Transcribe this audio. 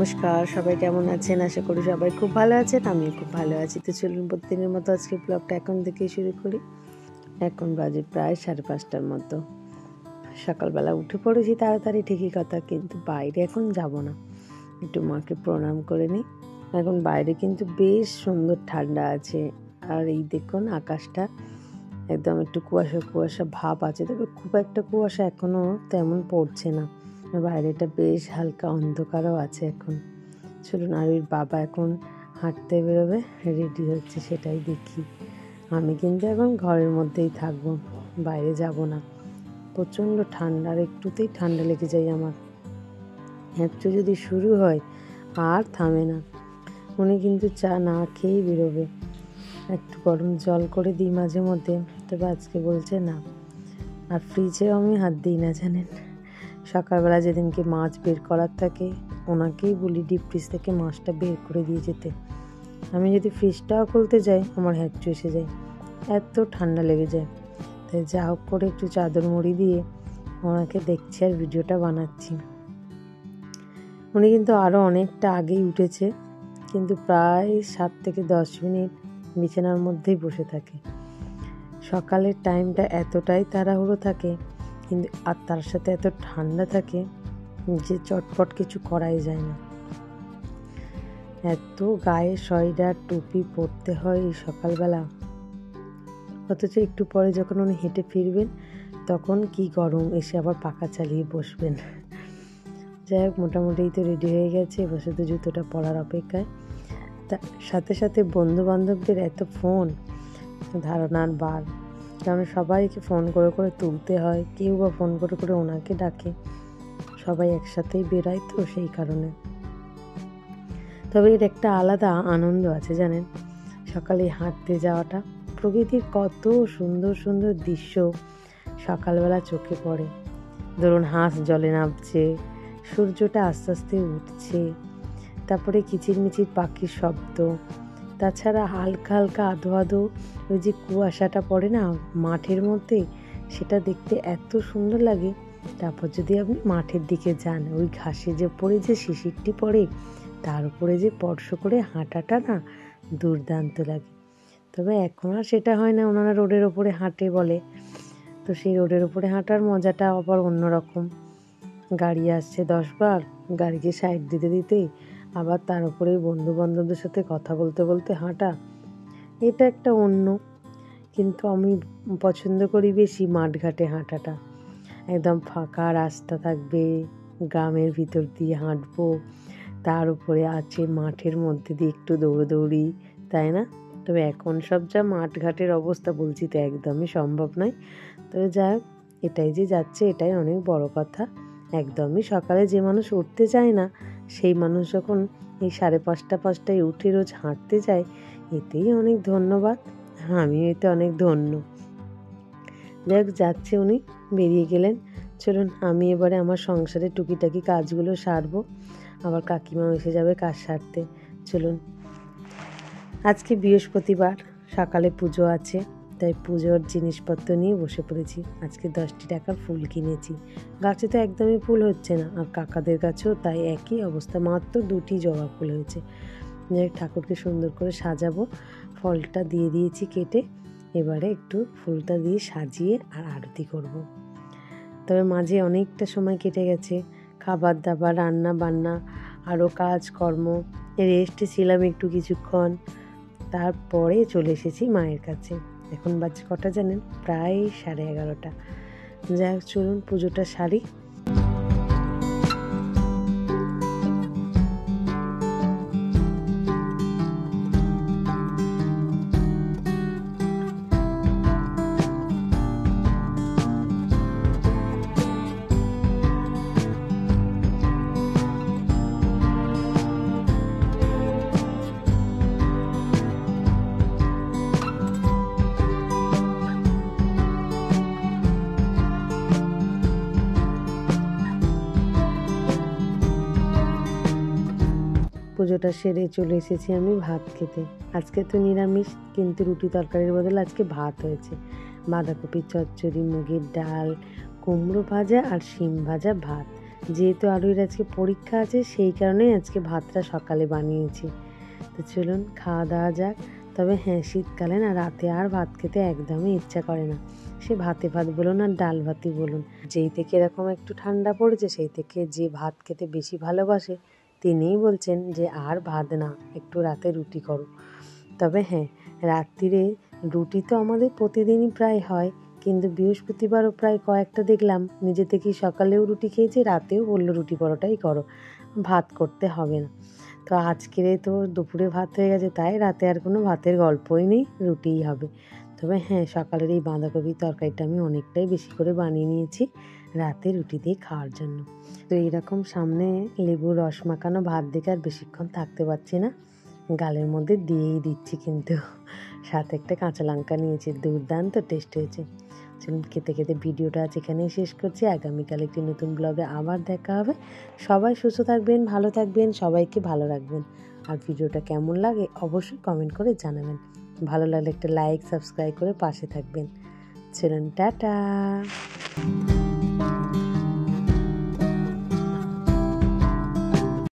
নমস্কার, সবাই কেমন আছেন? আশা করি সবাই খুব ভালো আছেন। আমিও খুব ভালো আছি। তো চলুন প্রতিদিনের মতো আজকে ব্লগটা এখন থেকেই শুরু করি। এখন বাজে প্রায় 5:30টার মতো। সকালবেলা উঠে পড়েছি তাড়াতাড়ি, ঠিকই কথা, কিন্তু বাইরে এখন যাব না, একটু মাকে প্রণাম করে নিই। এখন বাইরে কিন্তু বেশ সুন্দর ঠান্ডা আছে, আর এই দেখুন আকাশটা একদম একটু কুয়াশা কুয়াশা ভাব আছে, তবে খুব একটা কুয়াশা এখনও তেমন পড়ছে না। বাইরেটা বেশ হালকা অন্ধকারও আছে এখন। চলুন, আর ওর বাবা এখন হাঁটতে বেরোবে, রেডি হচ্ছে, সেটাই দেখি। আমি কিন্তু এখন ঘরের মধ্যেই থাকবো, বাইরে যাব না। প্রচণ্ড ঠান্ডা, আর একটুতেই ঠান্ডা লেগে যায় আমার। একটু যদি শুরু হয় আর থামে না। উনি কিন্তু চা না খেয়েই বেরোবে। একটু গরম জল করে দিই মাঝে মধ্যে, তবে আজকে বলছে না। আর ফ্রিজেও আমি হাত দিই না, জানেন। সকালবেলা যেদিনকে মাছ বের করার থাকে, ওনাকেই বলি ডিপ ফ্রিজ থেকে মাছটা বের করে দিয়ে যেতে। আমি যদি ফ্রিজটাও খুলতে যাই, আমার হ্যাঁচু এসে যায়, এত ঠান্ডা লেগে যায়। তাই যা হোক করে একটু চাদর মুড়ি দিয়ে ওনাকে দেখছি আর ভিডিওটা বানাচ্ছি। উনি কিন্তু আরও অনেকটা আগেই উঠেছে, কিন্তু প্রায় 7 থেকে 10 মিনিট বিছানার মধ্যেই বসে থাকে। সকালের টাইমটা এতটাই তাড়াহুড়ো থাকে, কিন্তু আর তার সাথে এত ঠান্ডা থাকে যে চটপট কিছু করাই যায় না। এত গায়ে সোয়েটার টুপি পরতে হয় এই সকালবেলা, অথচ একটু পরে যখন উনি হেঁটে ফিরবেন তখন কি গরম, এসে আবার পাখা চালিয়ে বসবেন। যাই হোক, মোটামুটি তো রেডি হয়ে গেছে, বসে তো জুতোটা পরার অপেক্ষায়। তা সাথে সাথে বন্ধু বান্ধবদের এত ফোন, ধারণার বার, কারণ সবাইকে ফোন করে করে তুলতে হয়, কেউ বা ফোন করে করে ওনাকে ডাকে। সবাই একসাথেই বেরায় তো, সেই কারণে। তবে এর একটা আলাদা আনন্দ আছে, জানেন। সকালে হাঁটতে যাওয়াটা, প্রকৃতির কত সুন্দর সুন্দর দৃশ্য সকালবেলা চোখে পড়ে। ধরুন, হাঁস জলে নামছে, সূর্যটা আস্তে আস্তে উঠছে, তারপরে কিচিরমিচির পাখির শব্দ, তাছাড়া হালকা হালকা আধো আধো ওই যে কুয়াশাটা পড়ে না মাঠের মধ্যে, সেটা দেখতে এত সুন্দর লাগে। তারপর যদি আপনি মাঠের দিকে যান, ওই ঘাসে যে পড়ে যে শিশিরটি পড়ে, তার উপরে যে স্পর্শ করে হাঁটাটা না দুর্দান্ত লাগে। তবে এখন আর সেটা হয় না, ওনারা রোডের ওপরে হাঁটে বলে, তো সেই রোডের ওপরে হাঁটার মজাটা আবার অন্যরকম। গাড়ি আসছে 10 বার, গাড়িকে সাইড দিতে দিতেই আবার তার উপরে বন্ধু বান্ধবদের সাথে কথা বলতে বলতে হাঁটা, এটা একটা অন্য। কিন্তু আমি পছন্দ করি বেশি মাঠঘাটে হাঁটাটা। একদম ফাঁকা রাস্তা থাকবে, গ্রামের ভিতর দিয়ে হাঁটবো, তার উপরে আছে মাঠের মধ্যে দিয়ে একটু দৌড়দৌড়ি, তাই না? তবে এখন সব যা মাঠঘাটের অবস্থা, বলছি তো একদমই সম্ভব নয়। তবে যাই হোক, এটাই যে যাচ্ছে এটাই অনেক বড় কথা। একদমই সকালে যে মানুষ উঠতে চায় না, সেই মানুষ যখন এই 5:30-5টায় উঠে রোজ হাঁটতে যায়, এতেই অনেক ধন্যবাদ। আমিও এতে অনেক ধন্য। যাই হোক, যাচ্ছে উনি, বেরিয়ে গেলেন। চলুন, আমি এবারে আমার সংসারের টুকিটাকি কাজগুলো সারবো, আবার কাকিমাও এসে যাবে কাজ সারতে। চলুন, আজকে বৃহস্পতিবার, সকালে পুজো আছে, তাই পুজোর জিনিসপত্র নিয়ে বসে পড়েছি। আজকে 10টি টাকার ফুল কিনেছি। গাছে তো একদমই ফুল হচ্ছে না, আর কাকাদের গাছেও তাই একই অবস্থা, মাত্র 2টি জবা ফুল হয়েছে। ঠাকুরকে সুন্দর করে সাজাবো, ফলটা দিয়ে দিয়েছি কেটে, এবারে একটু ফুলটা দিয়ে সাজিয়ে আর আরতি করব। তবে মাঝে অনেকটা সময় কেটে গেছে, খাবার দাবার, রান্না বান্না, আরও কাজকর্ম, রেস্টে ছিলাম একটু কিছুক্ষণ, তারপরে চলে এসেছি মায়ের কাছে। এখন বাজে কটা জানেন? প্রায় 11:30। যাই হোক, চলুন পুজোটা সারি। পুজোটা সেরে চলে এসেছি আমি ভাত খেতে। আজকে তো নিরামিষ, কিন্তু রুটি তরকারির বদলে আজকে ভাত হয়েছে। বাঁধাকপির চচ্চড়ি, মুগের ডাল, কুমড়ো ভাজা আর শিম ভাজা ভাত। যেহেতু আরুর আজকে পরীক্ষা আছে সেই কারণেই আজকে ভাতটা সকালে বানিয়েছি। তো চলুন খাওয়া দাওয়া যাক। তবে হ্যাঁ, শীতকালে না রাতে আর ভাত খেতে একদমই ইচ্ছা করে না। সে ভাতে ভাত বলুন আর ডাল ভাতই বলুন, যেই থেকে এরকম একটু ঠান্ডা পড়েছে সেই থেকে যে ভাত খেতে বেশি ভালোবাসে তিনিই বলছেন যে আর ভাত না, একটু রাতে রুটি করো। তবে হ্যাঁ, রাত্রিরে রুটি তো আমাদের প্রতিদিনই প্রায় হয়, কিন্তু বৃহস্পতিবারও প্রায় কয়েকটা দেখলাম নিজে থেকেই সকালেও রুটি খেয়েছে, রাতেও বললো রুটি পরোটাই করো, ভাত করতে হবে না। তো আজকের তো দুপুরে ভাত হয়ে গেছে, তাই রাতে আর কোনো ভাতের গল্পই নেই, রুটিই হবে। তবে হ্যাঁ, সকালের এই বাঁধাকপির তরকারিটা আমি অনেকটাই বেশি করে বানিয়ে নিয়েছি রাতে রুটি দিয়ে খাওয়ার জন্য। তো এইরকম সামনে লেবুর রস মাখানো ভাত দেখে আর বেশিক্ষণ থাকতে পারছি না, গালের মধ্যে দিয়েই দিচ্ছি, কিন্তু সাথে একটা কাঁচা লঙ্কা নিয়েছি, দুর্দান্ত টেস্ট হয়েছে। চলুন খেতে খেতে ভিডিওটা আজ এখানেই শেষ করছি। আগামীকাল একটি নতুন ব্লগে আবার দেখা হবে। সবাই সুস্থ থাকবেন, ভালো থাকবেন, সবাইকে ভালো রাখবেন। আর ভিডিওটা কেমন লাগে অবশ্যই কমেন্ট করে জানাবেন। ভালো লাগলে একটা লাইক সাবস্ক্রাইব করে পাশে থাকবেন। চলুন টাটা।